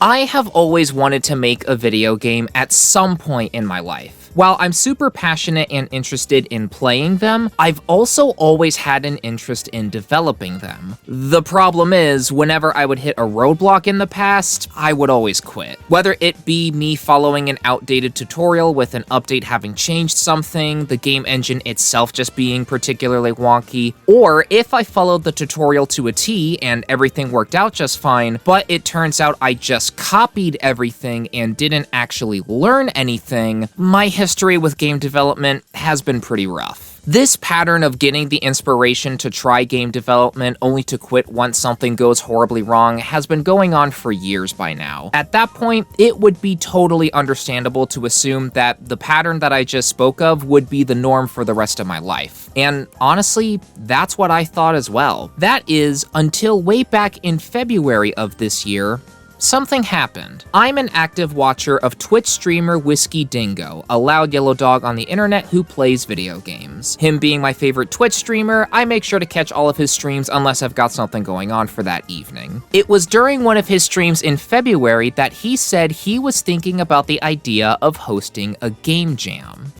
I have always wanted to make a video game at some point in my life. While I'm super passionate and interested in playing them, I've also always had an interest in developing them. The problem is, whenever I would hit a roadblock in the past, I would always quit. Whether it be me following an outdated tutorial with an update having changed something, the game engine itself just being particularly wonky, or if I followed the tutorial to a T and everything worked out just fine, but it turns out I just copied everything and didn't actually learn anything, my history with game development has been pretty rough. This pattern of getting the inspiration to try game development only to quit once something goes horribly wrong has been going on for years by now. At that point, it would be totally understandable to assume that the pattern that I just spoke of would be the norm for the rest of my life. And honestly, that's what I thought as well. That is, until way back in February of this year, something happened. I'm an active watcher of Twitch streamer Whiskey Dingo, a loud yellow dog on the internet who plays video games. Him being my favorite Twitch streamer, I make sure to catch all of his streams unless I've got something going on for that evening. It was during one of his streams in February that he said he was thinking about the idea of hosting a game jam.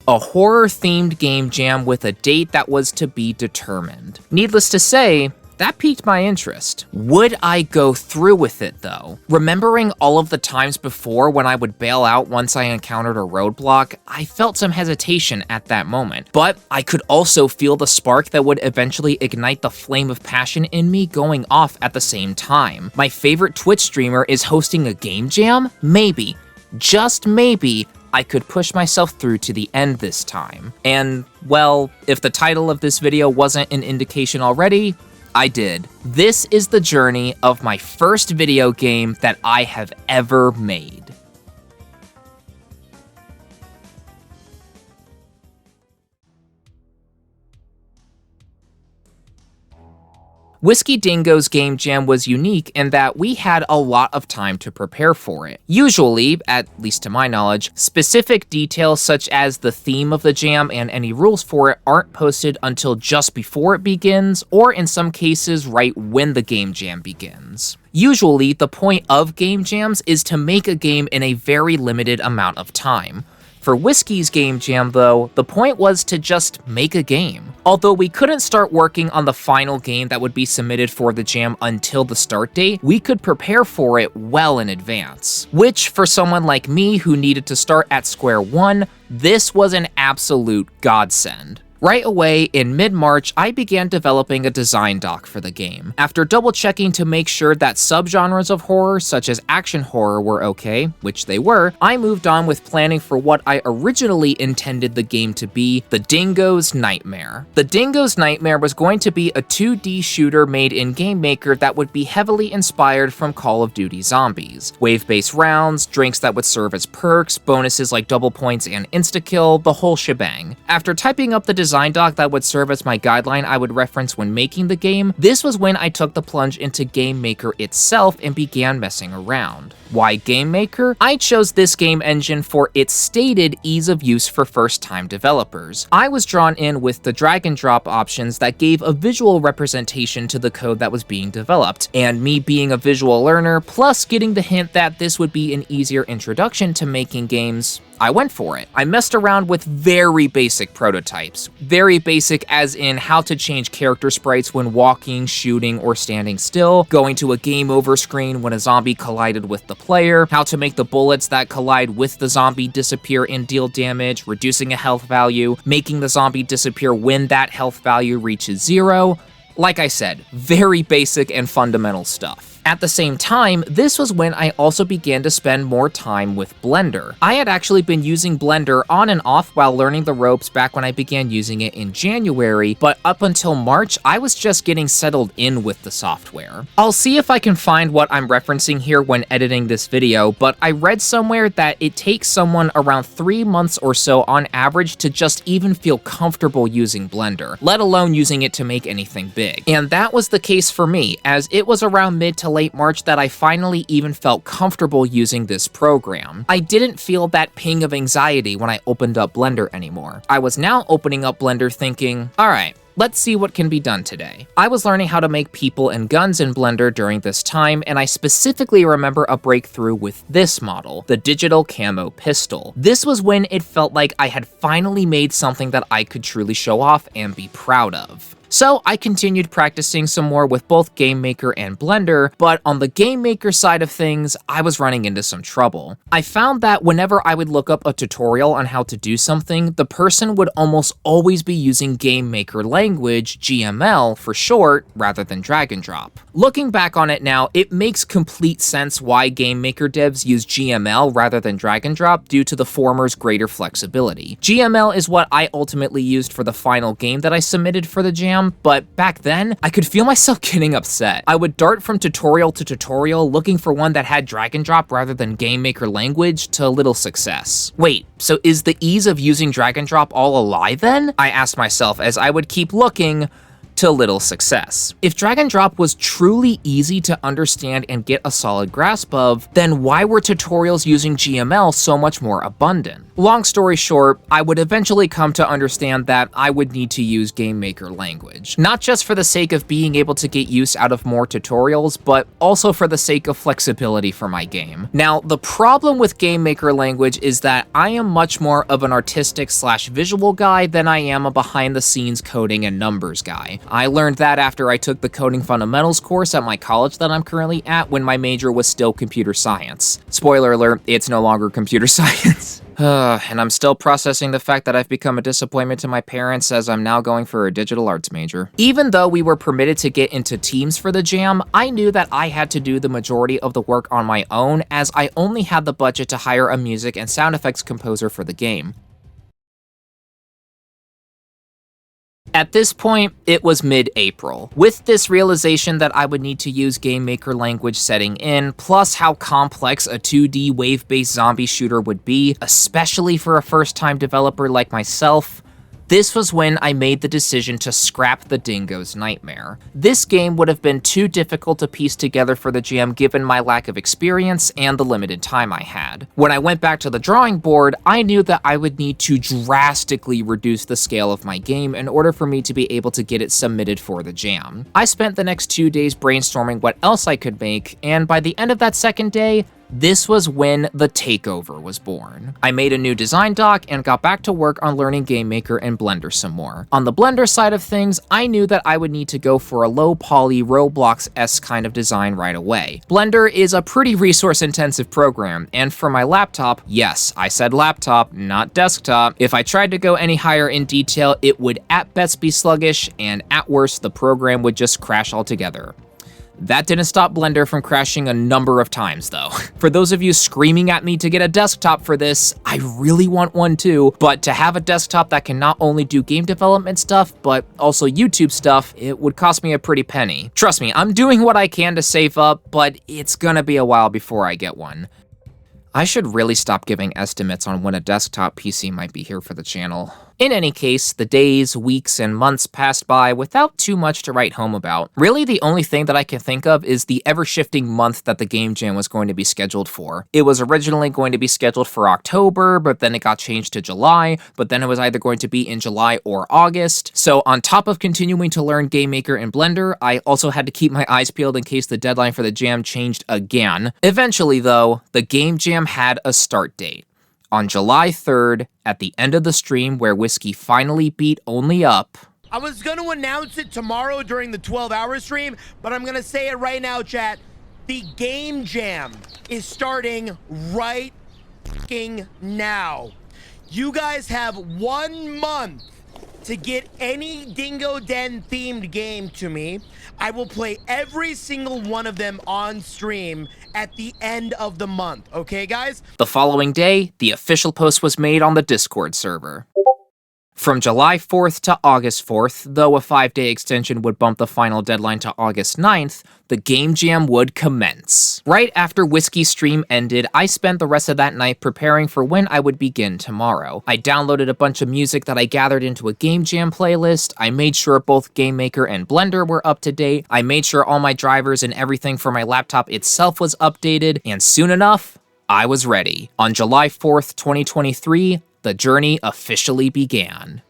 A horror-themed game jam with a date that was to be determined. Needless to say, that piqued my interest. Would I go through with it, though? Remembering all of the times before when I would bail out once I encountered a roadblock, I felt some hesitation at that moment. But I could also feel the spark that would eventually ignite the flame of passion in me going off at the same time. My favorite Twitch streamer is hosting a game jam? Maybe, just maybe, I could push myself through to the end this time. And, well, if the title of this video wasn't an indication already, I did. This is the journey of my first video game that I have ever made. Whiskey Dingo's game jam was unique in that we had a lot of time to prepare for it. Usually, at least to my knowledge, specific details such as the theme of the jam and any rules for it aren't posted until just before it begins, or in some cases right when the game jam begins. Usually, the point of game jams is to make a game in a very limited amount of time. For Whiskey's game jam, though, the point was to just make a game. Although we couldn't start working on the final game that would be submitted for the jam until the start date, we could prepare for it well in advance. Which, for someone like me who needed to start at square one, this was an absolute godsend. Right away, in mid-March, I began developing a design doc for the game. After double-checking to make sure that subgenres of horror, such as action horror, were okay, which they were, I moved on with planning for what I originally intended the game to be, The Dingo's Nightmare. The Dingo's Nightmare was going to be a 2D shooter made in Game Maker that would be heavily inspired from Call of Duty Zombies. Wave-based rounds, drinks that would serve as perks, bonuses like double points and insta-kill, the whole shebang. After typing up the design doc that would serve as my guideline I would reference when making the game, this was when I took the plunge into Game Maker itself and began messing around. Why Game Maker? I chose this game engine for its stated ease of use for first-time developers. I was drawn in with the drag and drop options that gave a visual representation to the code that was being developed, and me being a visual learner, plus getting the hint that this would be an easier introduction to making games, I went for it. I messed around with very basic prototypes. Very basic as in how to change character sprites when walking, shooting, or standing still, going to a game over screen when a zombie collided with the player, how to make the bullets that collide with the zombie disappear and deal damage, reducing a health value, making the zombie disappear when that health value reaches 0. Like I said, very basic and fundamental stuff. At the same time, this was when I also began to spend more time with Blender. I had actually been using Blender on and off while learning the ropes back when I began using it in January, but up until March, I was just getting settled in with the software. I'll see if I can find what I'm referencing here when editing this video, but I read somewhere that it takes someone around 3 months or so on average to just even feel comfortable using Blender, let alone using it to make anything big. And that was the case for me, as it was around mid to late March that I finally even felt comfortable using this program. I didn't feel that ping of anxiety when I opened up Blender anymore. I was now opening up Blender thinking, alright, let's see what can be done today. I was learning how to make people and guns in Blender during this time, and I specifically remember a breakthrough with this model, the digital camo pistol. This was when it felt like I had finally made something that I could truly show off and be proud of. So I continued practicing some more with both GameMaker and Blender, but on the GameMaker side of things, I was running into some trouble. I found that whenever I would look up a tutorial on how to do something, the person would almost always be using GameMaker language, GML for short, rather than drag and drop. Looking back on it now, it makes complete sense why GameMaker devs use GML rather than drag and drop due to the former's greater flexibility. GML is what I ultimately used for the final game that I submitted for the jam, but back then, I could feel myself getting upset. I would dart from tutorial to tutorial looking for one that had drag and drop rather than GameMaker language to little success. Wait, so is the ease of using drag and drop all a lie then? I asked myself as I would keep looking, to little success. If drag and drop was truly easy to understand and get a solid grasp of, then why were tutorials using GML so much more abundant? Long story short, I would eventually come to understand that I would need to use GameMaker language. Not just for the sake of being able to get use out of more tutorials, but also for the sake of flexibility for my game. Now, the problem with GameMaker language is that I am much more of an artistic / visual guy than I am a behind the scenes coding and numbers guy. I learned that after I took the coding fundamentals course at my college that I'm currently at when my major was still computer science. Spoiler alert, it's no longer computer science. And I'm still processing the fact that I've become a disappointment to my parents as I'm now going for a digital arts major. Even though we were permitted to get into teams for the jam, I knew that I had to do the majority of the work on my own as I only had the budget to hire a music and sound effects composer for the game. At this point, it was mid-April. With this realization that I would need to use GameMaker language setting in, plus how complex a 2D wave-based zombie shooter would be, especially for a first-time developer like myself, this was when I made the decision to scrap the Dingo's Nightmare. This game would have been too difficult to piece together for the jam given my lack of experience and the limited time I had. When I went back to the drawing board, I knew that I would need to drastically reduce the scale of my game in order for me to be able to get it submitted for the jam. I spent the next 2 days brainstorming what else I could make, and by the end of that second day, this was when the takeover was born. I made a new design doc and got back to work on learning GameMaker and Blender some more. On the Blender side of things, I knew that I would need to go for a low poly Roblox-esque kind of design right away. Blender is a pretty resource intensive program, and for my laptop, yes, I said laptop, not desktop, if I tried to go any higher in detail, it would at best be sluggish, and at worst, the program would just crash altogether. That didn't stop Blender from crashing a number of times though. For those of you screaming at me to get a desktop for this, I really want one too, but to have a desktop that can not only do game development stuff, but also YouTube stuff, it would cost me a pretty penny. Trust me, I'm doing what I can to save up, but it's gonna be a while before I get one. I should really stop giving estimates on when a desktop PC might be here for the channel. In any case, the days, weeks, and months passed by without too much to write home about. Really, the only thing that I can think of is the ever-shifting month that the Game Jam was going to be scheduled for. It was originally going to be scheduled for October, but then it got changed to July, but then it was either going to be in July or August. So on top of continuing to learn GameMaker and Blender, I also had to keep my eyes peeled in case the deadline for the jam changed again. Eventually, though, the Game Jam had a start date. On July 3rd, at the end of the stream where Whiskey finally beat Only Up. I was going to announce it tomorrow during the 12-hour stream, but I'm going to say it right now, chat. The Game Jam is starting right now. You guys have 1 month to get any Dingo Den themed game to me. I will play every single one of them on stream at the end of the month, okay guys? The following day, the official post was made on the Discord server. From July 4th to August 4th, though a 5-day extension would bump the final deadline to August 9th, the Game Jam would commence. Right after Whiskey's stream ended, I spent the rest of that night preparing for when I would begin tomorrow. I downloaded a bunch of music that I gathered into a Game Jam playlist, I made sure both GameMaker and Blender were up to date, I made sure all my drivers and everything for my laptop itself was updated, and soon enough, I was ready. On July 4th, 2023, the journey officially began.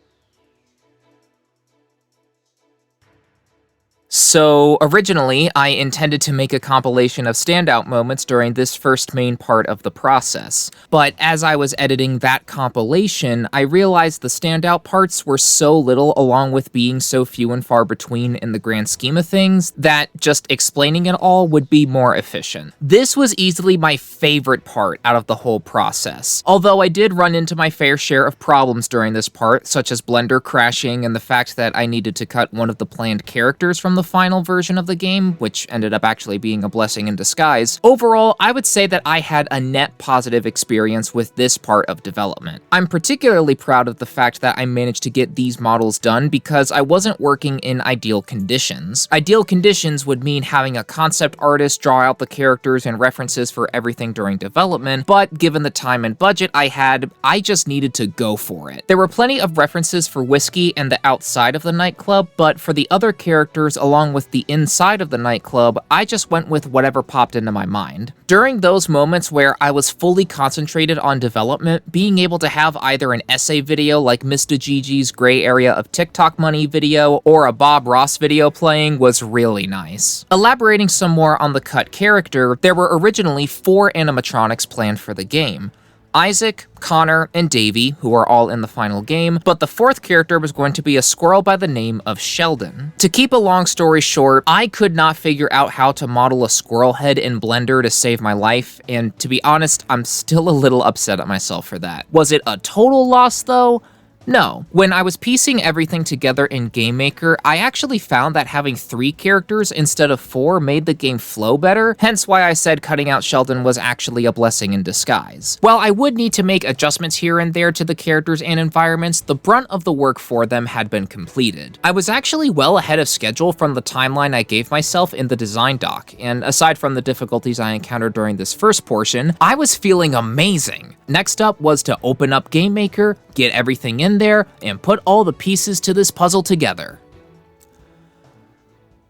So originally, I intended to make a compilation of standout moments during this first main part of the process. But as I was editing that compilation, I realized the standout parts were so little along with being so few and far between in the grand scheme of things that just explaining it all would be more efficient. This was easily my favorite part out of the whole process. Although I did run into my fair share of problems during this part, such as Blender crashing and the fact that I needed to cut one of the planned characters from the final version of the game, which ended up actually being a blessing in disguise. Overall, I would say that I had a net positive experience with this part of development. I'm particularly proud of the fact that I managed to get these models done because I wasn't working in ideal conditions. Ideal conditions would mean having a concept artist draw out the characters and references for everything during development, but given the time and budget I had, I just needed to go for it. There were plenty of references for Whiskey and the outside of the nightclub, but for the other characters along with the inside of the nightclub, I just went with whatever popped into my mind. During those moments where I was fully concentrated on development, being able to have either an essay video like Mr. Gigi's Gray Area of TikTok Money video or a Bob Ross video playing was really nice. Elaborating some more on the cut character, there were originally 4 animatronics planned for the game. Isaac, Connor, and Davey, who are all in the final game, but the 4th character was going to be a squirrel by the name of Sheldon. To keep a long story short, I could not figure out how to model a squirrel head in Blender to save my life, and to be honest, I'm still a little upset at myself for that. Was it a total loss though? No. When I was piecing everything together in GameMaker, I actually found that having 3 characters instead of 4 made the game flow better, hence why I said cutting out Sheldon was actually a blessing in disguise. While I would need to make adjustments here and there to the characters and environments, the brunt of the work for them had been completed. I was actually well ahead of schedule from the timeline I gave myself in the design doc, and aside from the difficulties I encountered during this first portion, I was feeling amazing. Next up was to open up GameMaker, get everything in there, and put all the pieces to this puzzle together.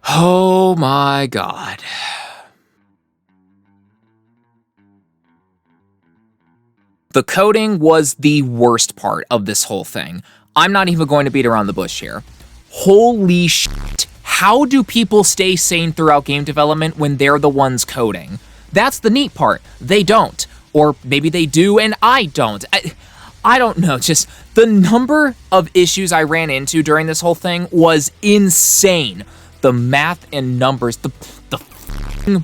Oh my god. The coding was the worst part of this whole thing. I'm not even going to beat around the bush here. Holy shit. How do people stay sane throughout game development when they're the ones coding? That's the neat part. They don't. Or maybe they do and I don't. I don't know, just the number of issues I ran into during this whole thing was insane. The math and numbers, the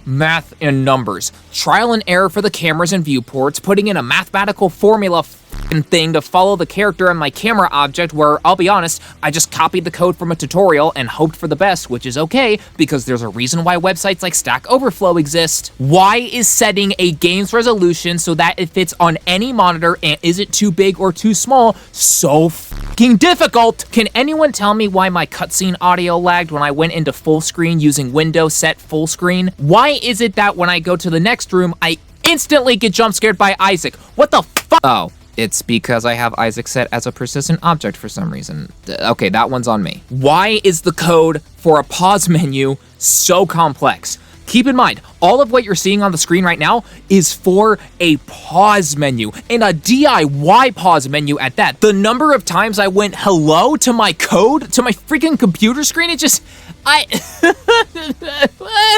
math and numbers. Trial and error for the cameras and viewports, putting in a mathematical formula thing to follow the character and my camera object where, I'll be honest, I just copied the code from a tutorial and hoped for the best, which is okay, because there's a reason why websites like Stack Overflow exist. Why is setting a game's resolution so that it fits on any monitor and isn't too big or too small so fucking difficult? Can anyone tell me why my cutscene audio lagged when I went into full screen using Windows Set Full Screen? Why is it that when I go to the next room, I instantly get jump scared by Isaac? What the fuck? Oh. It's because I have Isaac set as a persistent object for some reason. Okay, that one's on me. Why is the code for a pause menu so complex? Keep in mind, all of what you're seeing on the screen right now is for a pause menu, and a DIY pause menu at that. The number of times I went hello to my code, to my freaking computer screen, it just...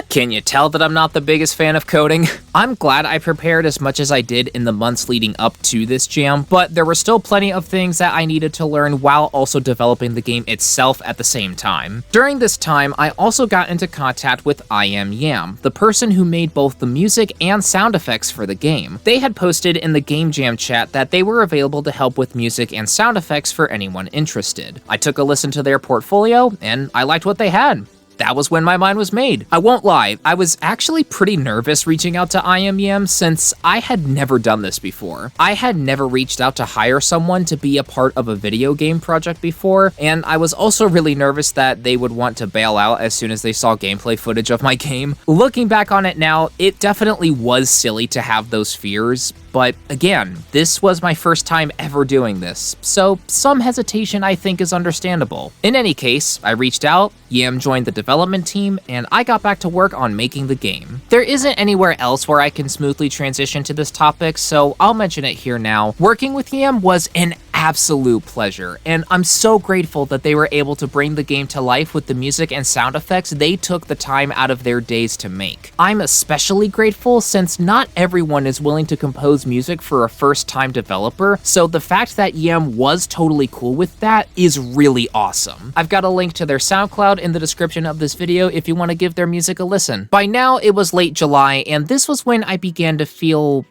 Can you tell that I'm not the biggest fan of coding? I'm glad I prepared as much as I did in the months leading up to this jam, but there were still plenty of things that I needed to learn while also developing the game itself at the same time. During this time, I also got into contact with IAMYAM, the person who made both the music and sound effects for the game. They had posted in the Game Jam chat that they were available to help with music and sound effects for anyone interested. I took a listen to their portfolio, and I liked what they had. That was when my mind was made. I won't lie, I was actually pretty nervous reaching out to IAMYAM'S since I had never done this before. I had never reached out to hire someone to be a part of a video game project before, and I was also really nervous that they would want to bail out as soon as they saw gameplay footage of my game. Looking back on it now, it definitely was silly to have those fears, but again, this was my first time ever doing this, so some hesitation I think is understandable. In any case, I reached out, Yam joined the development team, and I got back to work on making the game. There isn't anywhere else where I can smoothly transition to this topic, so I'll mention it here now. Working with Yam was an absolute pleasure, and I'm so grateful that they were able to bring the game to life with the music and sound effects they took the time out of their days to make. I'm especially grateful since not everyone is willing to compose music for a first-time developer, so the fact that Yam was totally cool with that is really awesome. I've got a link to their SoundCloud in the description of this video if you want to give their music a listen. By now, it was late July, and this was when I began to feel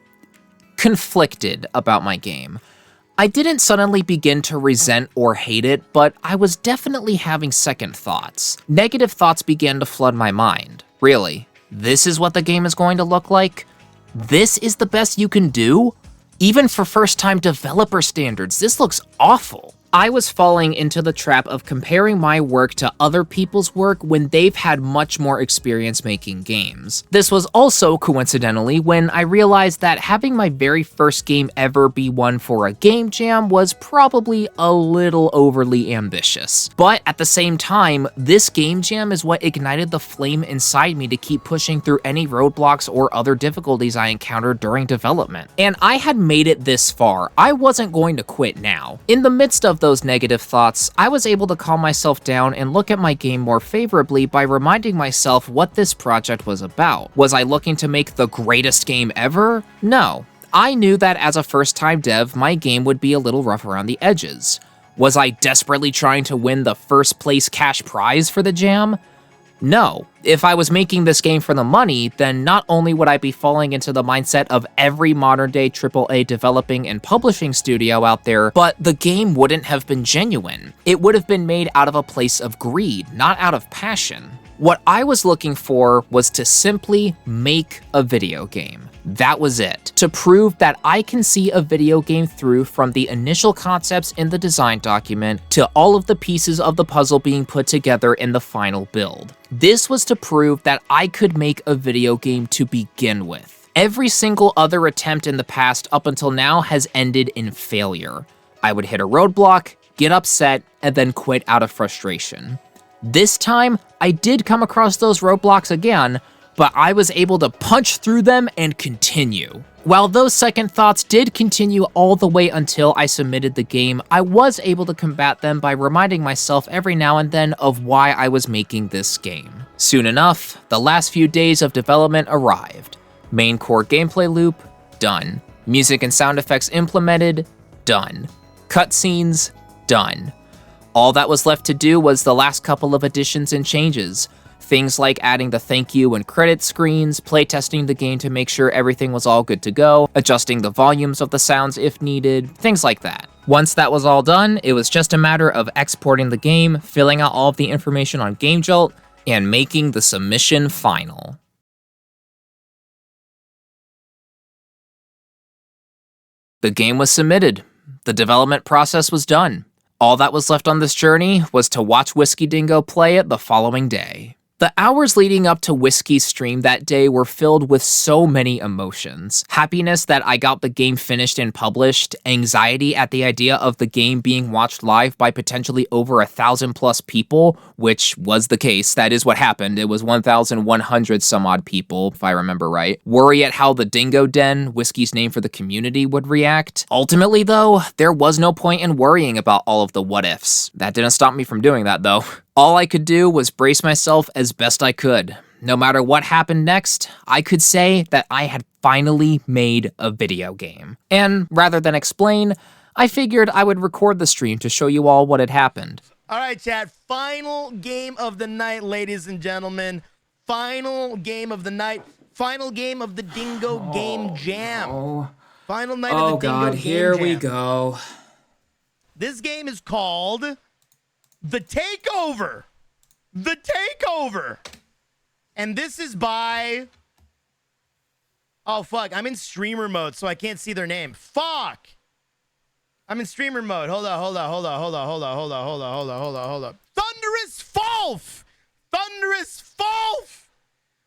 conflicted about my game. I didn't suddenly begin to resent or hate it, but I was definitely having second thoughts. Negative thoughts began to flood my mind. Really? This is what the game is going to look like? This is the best you can do? Even for first-time developer standards, this looks awful. I was falling into the trap of comparing my work to other people's work when they've had much more experience making games. This was also, coincidentally, when I realized that having my very first game ever be one for a game jam was probably a little overly ambitious. But at the same time, this game jam is what ignited the flame inside me to keep pushing through any roadblocks or other difficulties I encountered during development. And I had made it this far. I wasn't going to quit now. In the midst of those negative thoughts, I was able to calm myself down and look at my game more favorably by reminding myself what this project was about. Was I looking to make the greatest game ever? No. I knew that as a first-time dev, my game would be a little rough around the edges. Was I desperately trying to win the first place cash prize for the jam? No. If I was making this game for the money, then not only would I be falling into the mindset of every modern-day AAA developing and publishing studio out there, but the game wouldn't have been genuine. It would have been made out of a place of greed, not out of passion. What I was looking for was to simply make a video game. That was it. To prove that I can see a video game through from the initial concepts in the design document to all of the pieces of the puzzle being put together in the final build. This was to prove that I could make a video game to begin with. Every single other attempt in the past up until now has ended in failure. I would hit a roadblock, get upset, and then quit out of frustration. This time, I did come across those roadblocks again, but I was able to punch through them and continue. While those second thoughts did continue all the way until I submitted the game, I was able to combat them by reminding myself every now and then of why I was making this game. Soon enough, the last few days of development arrived. Main core gameplay loop, done. Music and sound effects implemented, done. Cutscenes, done. All that was left to do was the last couple of additions and changes. Things like adding the thank you and credit screens, playtesting the game to make sure everything was all good to go, adjusting the volumes of the sounds if needed, things like that. Once that was all done, it was just a matter of exporting the game, filling out all of the information on GameJolt, and making the submission final. The game was submitted. The development process was done. All that was left on this journey was to watch Whiskey Dingo play it the following day. The hours leading up to Whiskey's stream that day were filled with so many emotions. Happiness that I got the game finished and published, anxiety at the idea of the game being watched live by potentially over 1,000+ people, which was the case. That is what happened. It was 1,100 some odd people, if I remember right. Worry at how the Dingo Den, Whiskey's name for the community, would react. Ultimately, though, there was no point in worrying about all of the what-ifs. That didn't stop me from doing that, though. All I could do was brace myself as best I could. No matter what happened next, I could say that I had finally made a video game. And rather than explain, I figured I would record the stream to show you all what had happened. All right, chat. Final game of the night, ladies and gentlemen. Final game of the night. Final game of the Dingo Game Jam. Oh, Final night of the Dingo God, Game here Jam. we go. This game is called The Takeover. The Takeover. And this is by... Oh, fuck. I'm in streamer mode, so I can't see their name. Fuck. I'm in streamer mode. Hold up. Thunderous Falf. Thunderous Falf.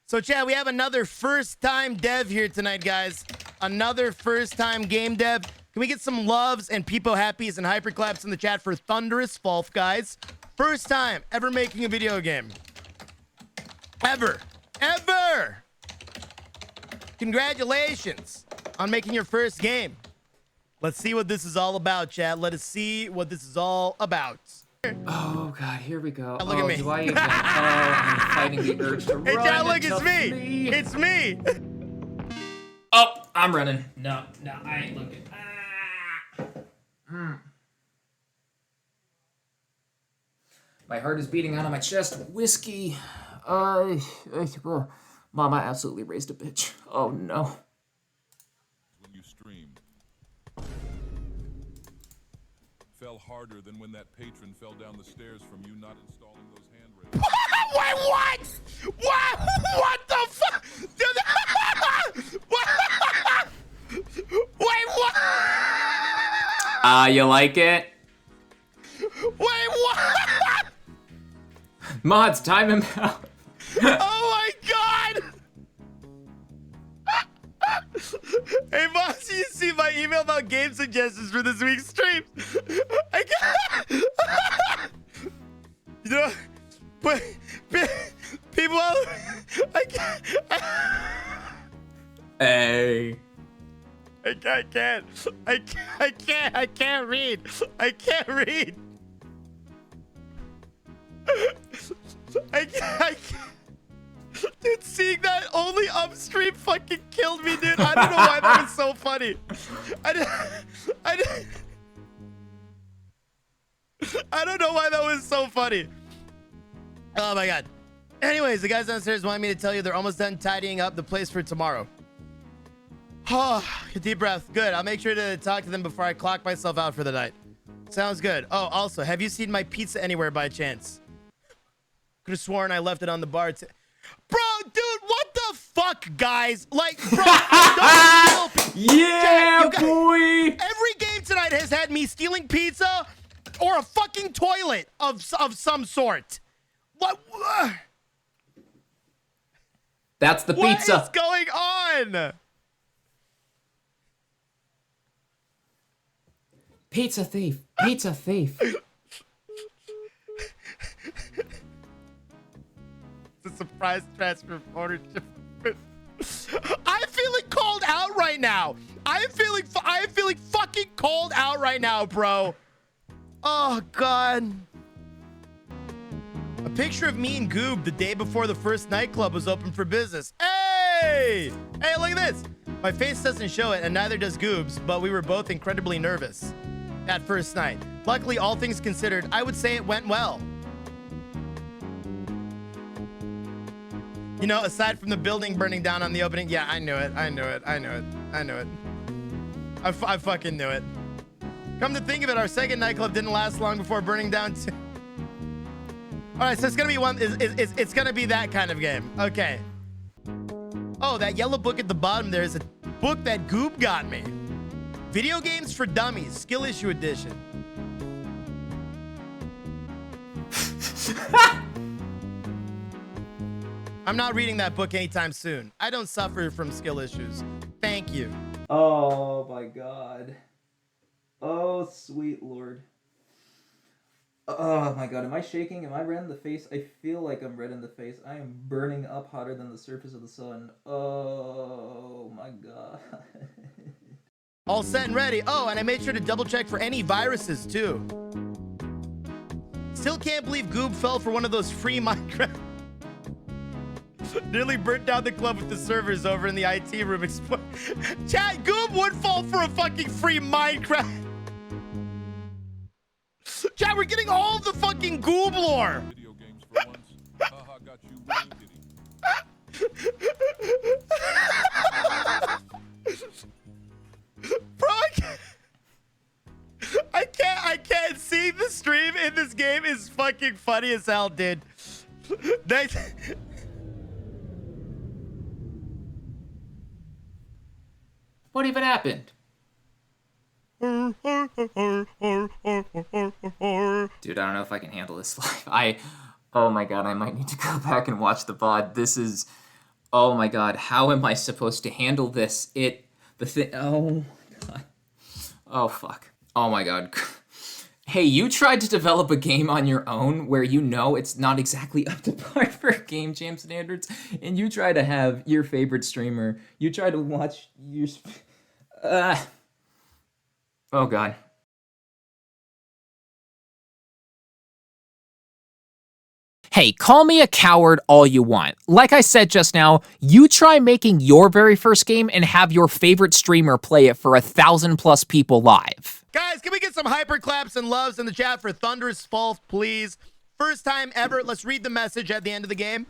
So, chat, we have another first-time dev here tonight, guys. Another first-time game dev. Can we get some loves and people happies and hyperclaps in the chat for Thunderous Falf, guys? First time ever making a video game. Ever. Congratulations on making your first game. Let's see what this is all about, chat. Let us see what this is all about. Oh God, here we go. Look at me. Do I even? I'm fighting the urge to run. Hey, chat, look, it's me. Flee. It's me. Oh, I'm running. No, I ain't looking. My heart is beating out of my chest. Whiskey. Mom, I absolutely raised a bitch. Oh no. When you stream fell harder than when that patron fell down the stairs from you not installing those handrails. Wait, what? What the fuck? Wait, what? You like it? Wait, what? Mods, time him out. Oh my god! Hey, boss, you see my email about game suggestions for this week's stream? I can't. You know, but people, I can't. Hey. I can't read. I can't read. I can't. Dude, seeing that only upstream fucking killed me, dude. I don't know why that was so funny. I don't know why that was so funny. Oh my god. Anyways, the guys downstairs want me to tell you they're almost done tidying up the place for tomorrow. Oh, deep breath. Good. I'll make sure to talk to them before I clock myself out for the night. Sounds good. Oh, also, have you seen my pizza anywhere by chance? Could have sworn I left it on the bar. Bro, dude, what the fuck, guys? Like, bro, don't steal Yeah, boy. Every game tonight has had me stealing pizza or a fucking toilet of some sort. What? That's the pizza. What is going on? Pizza thief. Pizza thief. It's a surprise transfer of ownership. I'm feeling called out right now. I'm feeling fucking called out right now, bro. Oh god. A picture of me and Goob the day before the first nightclub was open for business. Hey! Hey, look at this. My face doesn't show it, and neither does Goob's, but we were both incredibly nervous that first night. Luckily, all things considered, I would say it went well. You know, aside from the building burning down on the opening, yeah, I knew it. I fucking knew it. Come to think of it, our second nightclub didn't last long before burning down too. All right, so it's gonna be it's gonna be that kind of game. Okay. Oh, that yellow book at the bottom there is a book that Goob got me. Video Games for Dummies, Skill Issue Edition. I'm not reading that book anytime soon. I don't suffer from skill issues. Thank you. Oh my god. Oh, sweet lord. Oh my god, am I shaking? Am I red in the face? I feel like I'm red in the face. I am burning up hotter than the surface of the sun. Oh my god. All set and ready. Oh, and I made sure to double check for any viruses too. Still can't believe Goob fell for one of those free Minecraft. Nearly burnt down the club with the servers over in the IT room. Chat, Goob would fall for a fucking free Minecraft. Chat, we're getting all of the fucking Goob lore. Video games for once. Haha, got you really giddy. Bro, I can't see the stream in this game is fucking funny as hell, dude. What even happened? Dude, I don't know if I can handle this live. Oh my god, I might need to go back and watch the VOD. This is, oh my god, how am I supposed to handle this? Oh my god. Oh fuck. Oh my god. Hey, you tried to develop a game on your own where you know it's not exactly up to par for Game Jam standards, and you try to have your favorite streamer, you try to watch your... Oh god. Hey, call me a coward all you want. Like I said just now, you try making your very first game and have your favorite streamer play it for 1,000+ people live. Guys, can we get some hyper claps and loves in the chat for Thunderous Fault, please? First time ever. Let's read the message at the end of the game.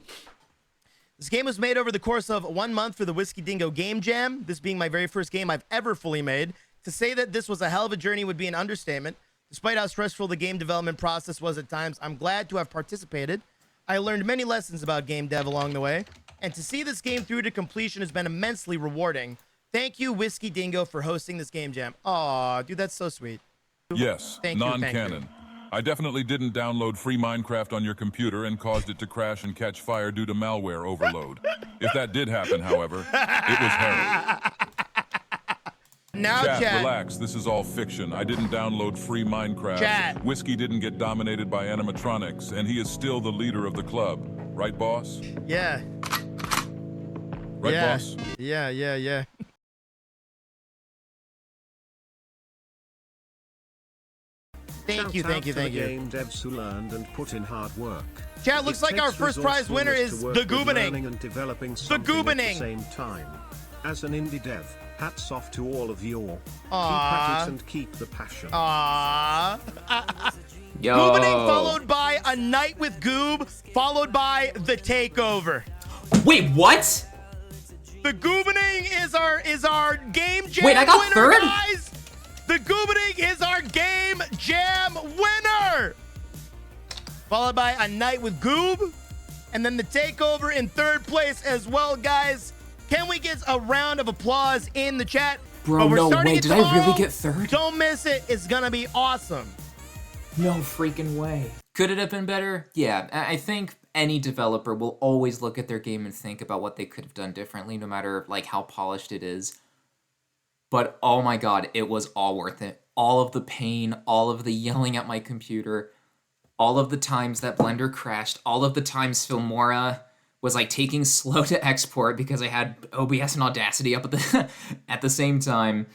This game was made over the course of 1 month for the Whiskey Dingo Game Jam, this being my very first game I've ever fully made. To say that this was a hell of a journey would be an understatement. Despite how stressful the game development process was at times, I'm glad to have participated. I learned many lessons about game dev along the way, and to see this game through to completion has been immensely rewarding. Thank you, Whiskey Dingo, for hosting this game jam. Aw, dude, that's so sweet. Yes, non-canon. I definitely didn't download free Minecraft on your computer and caused it to crash and catch fire due to malware overload. If that did happen, however, it was Harry. Now, Chat, relax. This is all fiction. I didn't download free Minecraft. Chat. Whiskey didn't get dominated by animatronics, and he is still the leader of the club. Right, boss? Yeah. Right, yeah. boss? Yeah. Thank you. Game devs who learned and put in hard work. Chat, looks like our first prize winner is the Goobening. And developing the Goobening. At the same time. As an indie dev, hats off to all of you. Keep Aww. at it and keep the passion. Aww. Yo. Goobening followed by A Night with Goob, followed by The Takeover. Wait, what? The Goobening is our game jam Wait, I got winner, third? guys. The Goobening is our game jam winner. Followed by A Night with Goob, and then The Takeover in third place as well, guys. Can we get a round of applause in the chat? Bro, no way. Did I really get third? Don't miss it. It's gonna be awesome. No freaking way. Could it have been better? Yeah, I think any developer will always look at their game and think about what they could have done differently, no matter like how polished it is. But oh my god, it was all worth it. All of the pain, all of the yelling at my computer, all of the times that Blender crashed, all of the times Filmora was like taking slow to export because I had OBS and Audacity up at the at the same time.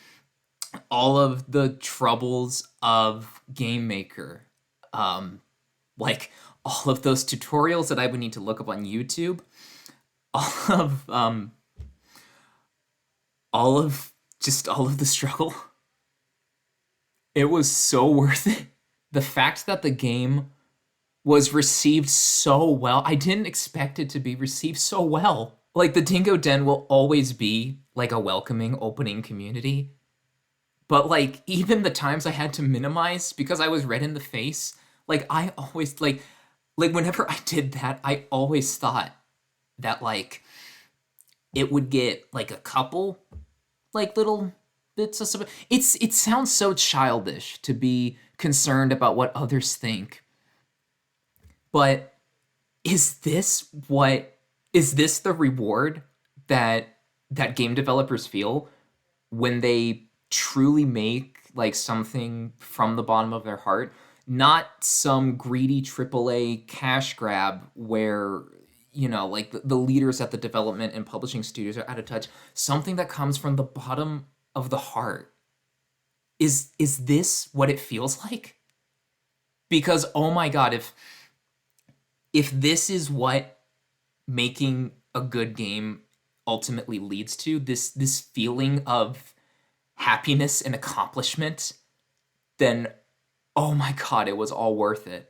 All of the troubles of Game Maker, like all of those tutorials that I would need to look up on YouTube, all of the struggle. It was so worth it. The fact that the game was received so well, I didn't expect it to be received so well. Like, the Dingo Den will always be like a welcoming, opening community. But like, even the times I had to minimize because I was red in the face, like I always like whenever I did that, I always thought that like it would get like a couple like little bits of stuff. It sounds so childish to be concerned about what others think. But is this the reward that game developers feel when they truly make like something from the bottom of their heart, not some greedy AAA cash grab where, you know, like the leaders at the development and publishing studios are out of touch, something that comes from the bottom of the heart? Is this what it feels like? Because oh my god, if this is what making a good game ultimately leads to, this feeling of happiness and accomplishment, then oh my god, it was all worth it.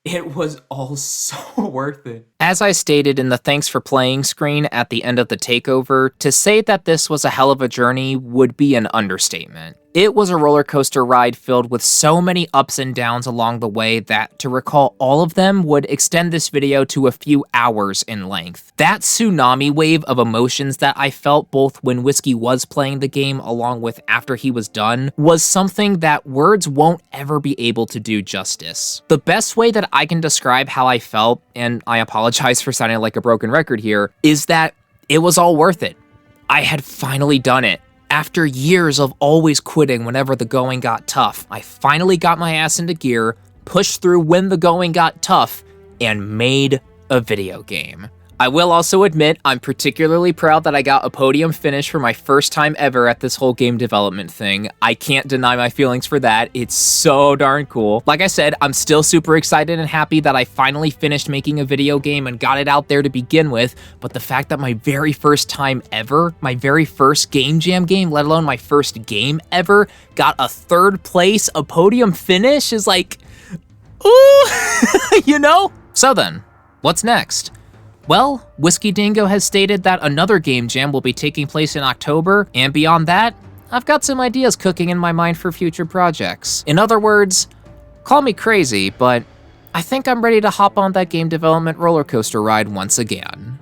It was all so worth it. As I stated in the thanks for playing screen at the end of the takeover, to say that this was a hell of a journey would be an understatement. It was a roller coaster ride filled with so many ups and downs along the way that to recall all of them would extend this video to a few hours in length. That tsunami wave of emotions that I felt both when Whiskey was playing the game along with after he was done was something that words won't ever be able to do justice. The best way that I can describe how I felt, and I apologize for sounding like a broken record here, is that it was all worth it. I had finally done it. After years of always quitting whenever the going got tough, I finally got my ass into gear, pushed through when the going got tough, and made a video game. I will also admit, I'm particularly proud that I got a podium finish for my first time ever at this whole game development thing. I can't deny my feelings for that. It's so darn cool. Like I said, I'm still super excited and happy that I finally finished making a video game and got it out there to begin with, but the fact that my very first time ever, my very first Game Jam game, let alone my first game ever, got a 3rd place, a podium finish is like, ooh, you know? So then, what's next? Well, Whiskey Dingo has stated that another Game Jam will be taking place in October, and beyond that, I've got some ideas cooking in my mind for future projects. In other words, call me crazy, but I think I'm ready to hop on that game development roller coaster ride once again.